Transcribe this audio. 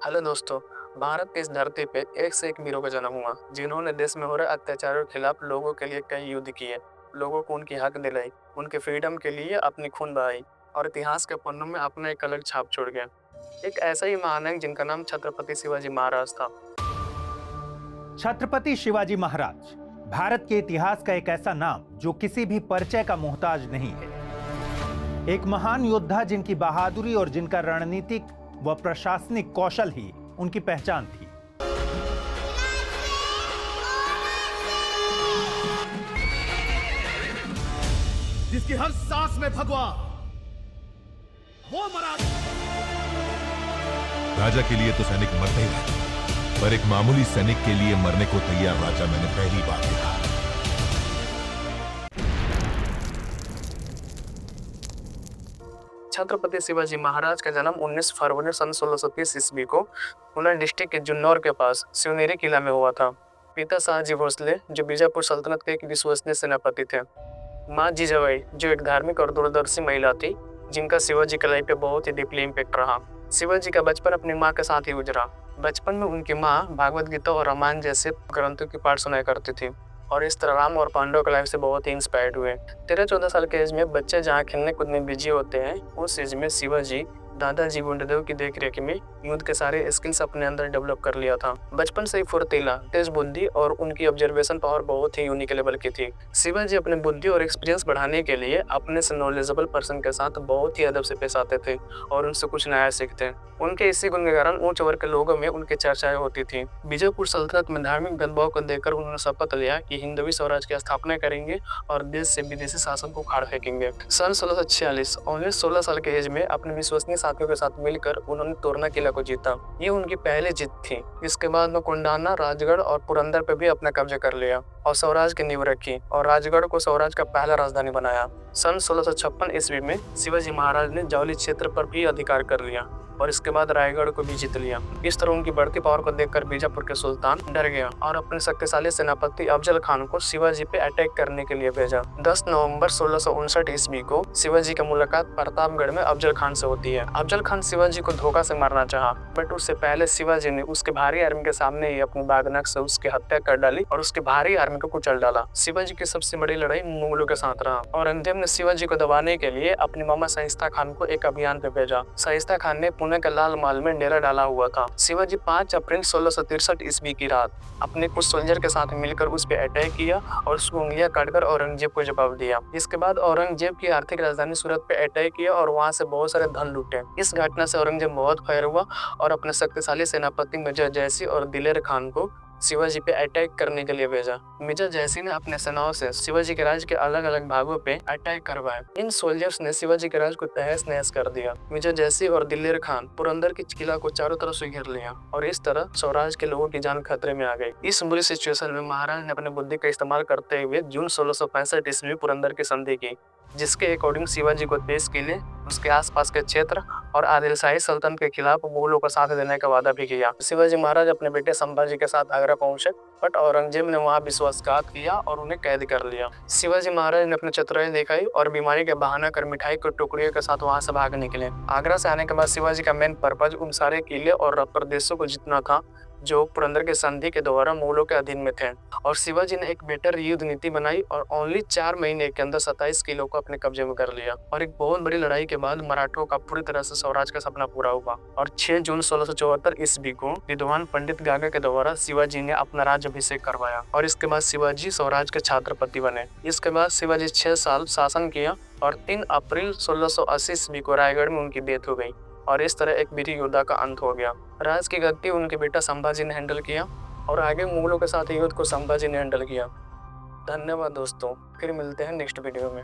Hello दोस्तों। भारत की इस धरती पे एक से एक वीरों का जन्म हुआ जिन्होंने देश में हो रहे अत्याचारों के खिलाफ लोगों के लिए कई युद्ध किए, लोगों को उनकी हक दिलाई, उनके फ्रीडम के लिए अपनी खून बहाई और इतिहास के पन्नों में अपना एक अलग छाप छोड़ गया। एक ऐसा ही महान है जिनका नाम छत्रपति शिवाजी महाराज था। छत्रपति शिवाजी महाराज भारत के इतिहास का एक ऐसा नाम जो किसी भी परिचय का मोहताज नहीं है। एक महान योद्धा जिनकी बहादुरी और जिनका रणनीतिक व प्रशासनिक कौशल ही उनकी पहचान थी। जिसकी हर सांस में भगवा वो मरा। राजा के लिए तो सैनिक मरते ही रहते, पर एक मामूली सैनिक के लिए मरने को तैयार राजा मैंने पहली बार देखा। छत्रपति शिवाजी महाराज का जन्म 19 फरवरी सन 1630 ईस्वी को पुणे डिस्ट्रिक्ट के जुन्नौर के पास शिवनेरी किला में हुआ था। पिता शाहजी भोसले जो बीजापुर सल्तनत के एक विश्वसनीय सेनापति थे। माँ जीजाबाई जो एक धार्मिक और दूरदर्शी महिला थी जिनका शिवाजी की लाइफ पे बहुत ही डीपली इम्पैक्ट रहा। शिवाजी का बचपन अपनी माँ के साथ ही गुजरा। बचपन में उनकी माँ भागवत गीता और रामायण जैसे ग्रंथों की पाठ सुनाया करती थी और इस तरह राम और पांडव की लाइफ से बहुत ही इंस्पायर्ड हुए। 13-14 साल के एज में बच्चे जहाँ खेलने कूदने बिजी होते हैं, उस एज में शिवाजी दादाजी बुंडेदेव की देखरेख में युद्ध के सारे स्किल्स अपने अंदर डेवलप कर लिया था। बचपन से ही फुर्तीला, तेज बुद्धि और उनकी ऑब्जर्वेशन पावर बहुत ही यूनिक लेवल की थी। शिवाजी अपने बुद्धि और एक्सपीरियंस बढ़ाने के लिए अपने से नॉलेजेबल पर्सन के साथ बहुत ही अदब से पेश आते थे और उनसे कुछ नया सीखते। उनके इसी गुण के कारण उच्च वर्ग के लोगों में उनकी चर्चाएं होती थी। बीजापुर सल्तनत में धार्मिक भेदभाव को देखकर उन्होंने शपथ लिया कि हिंदवी स्वराज की स्थापना करेंगे और देश से विदेशी शासन को उखाड़ फेंकेंगे। सन 1646 ओनली 16 साल के एज में अपने विश्वसनीय साथियों के साथ मिलकर उन्होंने तोरना किला को जीता। ये उनकी पहली जीत थी। इसके बाद में कोंडाना, राजगढ़ और पुरंदर पे भी अपना कब्जा कर लिया और स्वराज की नींव रखी और राजगढ़ को स्वराज का पहला राजधानी बनाया। सन 1656 ईस्वी में शिवाजी महाराज ने जौली क्षेत्र पर भी अधिकार कर लिया और इसके बाद रायगढ़ को भी जीत लिया। इस तरह उनकी बढ़ती पावर को देखकर बीजापुर के सुल्तान डर गया और अपने शक्तिशाली सेनापति अफजल खान को शिवाजी पे अटैक करने के लिए भेजा। 10 नवंबर 1659 ईस्वी को शिवाजी की मुलाकात प्रतापगढ़ में अफजल खान से होती है। अफजल खान शिवाजी को धोखा से मारना चाहा, बट उससे पहले शिवाजी ने उसके भारी आर्मी के सामने ही अपनी बागनक से उसकी हत्या कर डाली और उसके भारी आर्मी को कुचल डाला। शिवाजी की सबसे बड़ी लड़ाई मुगलों के साथ रहा। औरंगजेब ने शिवाजी को दबाने के लिए अपनी मामा शाइस्ता खान को एक अभियान पे भेजा। शाइस्ता खान ने पुणे के लाल महल में डेरा डाला हुआ था। शिवाजी 5 अप्रैल 1663 ईस्वी की रात अपने कुछ सोल्जर के साथ मिलकर उस पे अटैक किया और उसको उंगलियां काटकर औरंगजेब को जवाब दिया। इसके बाद औरंगजेब की आर्थिक राजधानी सूरत पे अटैक किया और वहां से बहुत सारे धन लूटे। इस घटना से औरंगजेब बहुत खैर हुआ और अपने शक्तिशाली सेनापति मिर्जा जयसी और दिलेर खान को शिवाजी पे अटैक करने के लिए भेजा। मिर्जा जयसी ने अपने सेनाओं से शिवाजी के राज्य के अलग अलग भागों पे अटैक करवाए। इन सोल्जर्स ने शिवाजी के राज्य को तहस नहस कर दिया। मिर्जा जयसी और दिलेर खान पुरंदर के किला को चारों तरफ से घेर लिया और इस तरह स्वराज के लोगों की जान खतरे में आ गई। इस बुरी सिचुएशन में महाराज ने अपनी बुद्धि का इस्तेमाल करते हुए जून 1665 ईस्वी पुरंदर की संधि की, जिसके अकॉर्डिंग शिवाजी को देश के लिए उसके आसपास के क्षेत्र और आदिलशाही सल्तनत के खिलाफ मुगलों का साथ देने का वादा भी किया। शिवाजी महाराज अपने बेटे संभाजी के साथ आगरा पहुंचे, बट औरंगजेब ने वहां विश्वासघात किया और उन्हें कैद कर लिया। शिवाजी महाराज ने अपनी चतुराई दिखाई और बीमारी के बहाना कर मिठाई के टुकड़ियों के साथ वहां से भाग निकले। आगरा से आने के बाद शिवाजी का मेन पर्पज उन सारे किले और प्रदेशों को जीतना था जो पुरंदर के संधि के द्वारा मुगलों के अधीन में थे और शिवाजी ने एक बेटर युद्ध नीति बनाई और ओनली 4 महीने के अंदर 27 किलो को अपने कब्जे में कर लिया और एक बहुत बड़ी लड़ाई के बाद मराठों का पूरी तरह से स्वराज का सपना पूरा हुआ और 6 जून 1674 ईस्वी को विद्वान पंडित गागा के द्वारा शिवाजी ने अपना राज्याभिषेक करवाया और इसके बाद शिवाजी स्वराज के छत्रपति बने। इसके बाद शिवाजी 6 साल शासन किया और 3 अप्रैल 1680 ईस्वी को रायगढ़ में उनकी डेथ हो गई और इस तरह एक वीर योद्धा का अंत हो गया। राज की गद्दी उनके बेटा संभाजी ने हैंडल किया और आगे मुगलों के साथ युद्ध को संभाजी ने हैंडल किया। धन्यवाद दोस्तों, फिर मिलते हैं नेक्स्ट वीडियो में।